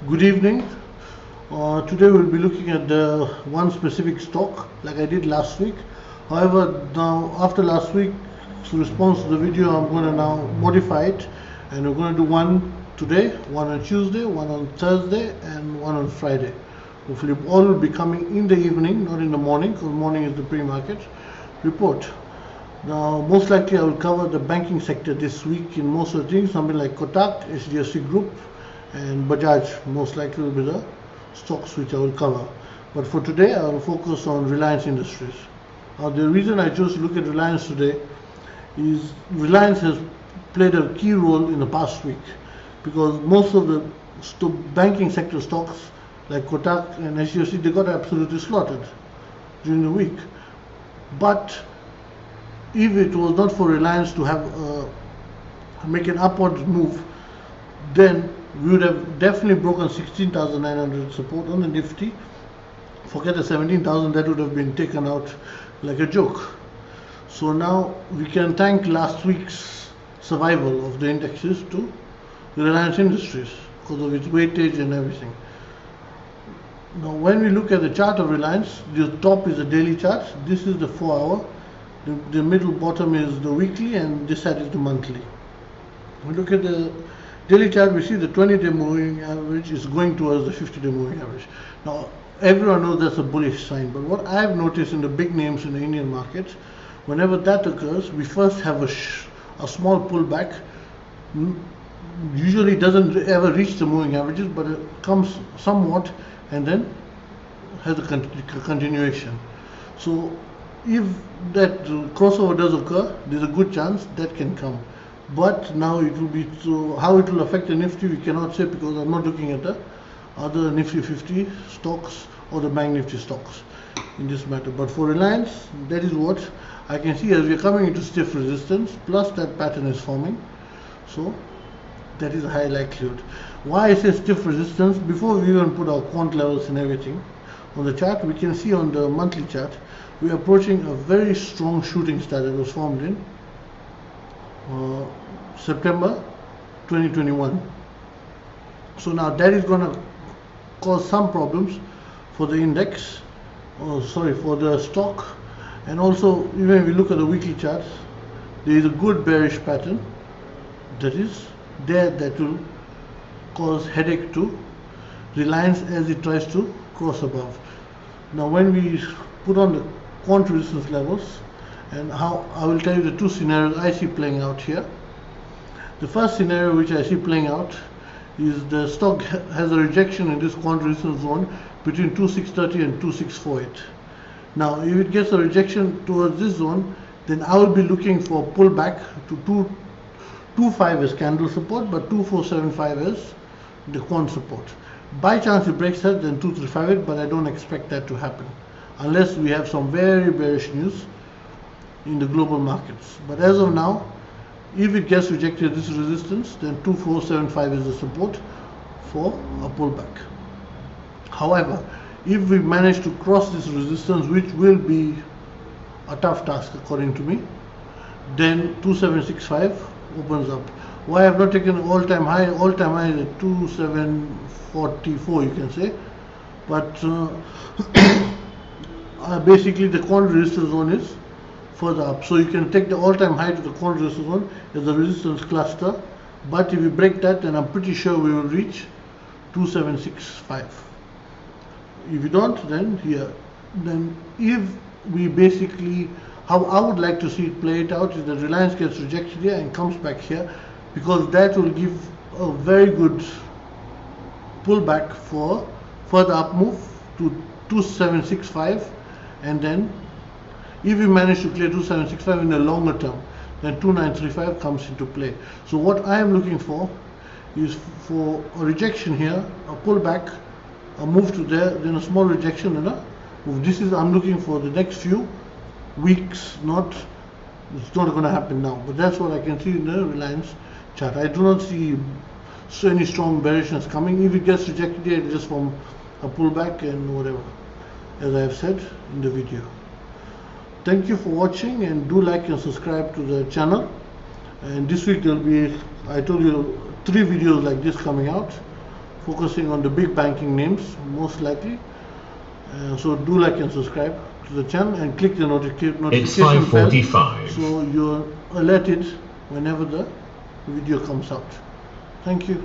Good evening. Today we'll be looking at the one specific stock like I did last week. However, now after last week's response to the video, I'm going to now modify it, and we're going to do one today, one on Tuesday, one on Thursday, and one on Friday. Hopefully all will be coming in the evening, not in the morning, because morning is the pre-market report. Now, most likely I will cover the banking sector this week in most of the things, something like Kotak, HDFC Group, and Bajaj most likely will be the stocks which I will cover. But for today, I will focus on Reliance Industries. The reason I chose to look at Reliance today is Reliance has played a key role in the past week, because most of the banking sector stocks like Kotak and HDFC, they got absolutely slaughtered during the week. But if it was not for Reliance to have make an upward move, then we would have definitely broken 16,900 support on the Nifty. Forget the 17,000, that would have been taken out like a joke. So now we can thank last week's survival of the indexes to Reliance Industries because of its weightage and everything. Now when we look at the chart of Reliance, the top is the daily chart. This is the 4-hour. The middle bottom is the weekly, and this side is the monthly. We look at the daily chart, we see the 20-day moving average is going towards the 50-day moving average. Now, everyone knows that's a bullish sign, but what I've noticed in the big names in the Indian markets, whenever that occurs, we first have a small pullback. Usually doesn't ever reach the moving averages, but it comes somewhat and then has a continuation. So if that crossover does occur, there's a good chance that can come. But now it will be, so how it will affect the Nifty we cannot say, because I'm not looking at the other Nifty 50 stocks or the Bank Nifty stocks in this matter. But for Reliance, that is what I can see as we are coming into stiff resistance, plus that pattern is forming. So that is a high likelihood. Why I say stiff resistance, before we even put our quant levels and everything on the chart, we can see on the monthly chart we are approaching a very strong shooting star that was formed in September 2021. So now that is going to cause some problems for the index, for the stock, and also even if we look at the weekly charts, there is a good bearish pattern that is there that will cause headache to Reliance as it tries to cross above. Now when we put on the quant resistance levels, and how I will tell you the two scenarios I see playing out here. The first scenario which I see playing out is the stock has a rejection in this quant resistance zone between 2630 and 2648. Now if it gets a rejection towards this zone, then I will be looking for a pullback to 225 as candle support, but 2475 as the quant support. By chance it breaks that, then 2358, but I don't expect that to happen unless we have some very bearish news in the global markets. But as of now, if it gets rejected this resistance, then 2475 is the support for a pullback. However, if we manage to cross this resistance, which will be a tough task according to me, then 2765 opens up. Why I have not taken an all-time high? All-time high is at 2744, you can say, but basically the quant resistance zone is further up. So you can take the all-time high to the quant resistance zone as a resistance cluster, but if we break that, then I'm pretty sure we will reach 2765. If you don't, then here. Then if we basically, how I would like to see it play it out is that Reliance gets rejected here and comes back here, because that will give a very good pullback for further up move to 2765, and then if we manage to clear 2765 in the longer term, then 2935 comes into play. So what I am looking for is for a rejection here, a pullback, a move to there, then a small rejection and a move. This is I'm looking for the next few weeks, it's not going to happen now, but that's what I can see in the Reliance chart. I do not see any strong bearishness coming. If it gets rejected here, it's just from a pullback and whatever, as I have said in the video. Thank you for watching, and do like and subscribe to the channel. And this week there will be, I told you, 3 videos like this coming out focusing on the big banking names most likely. So do like and subscribe to the channel and click the notification It's bell 5:45. so you're alerted whenever the video comes out. Thank you.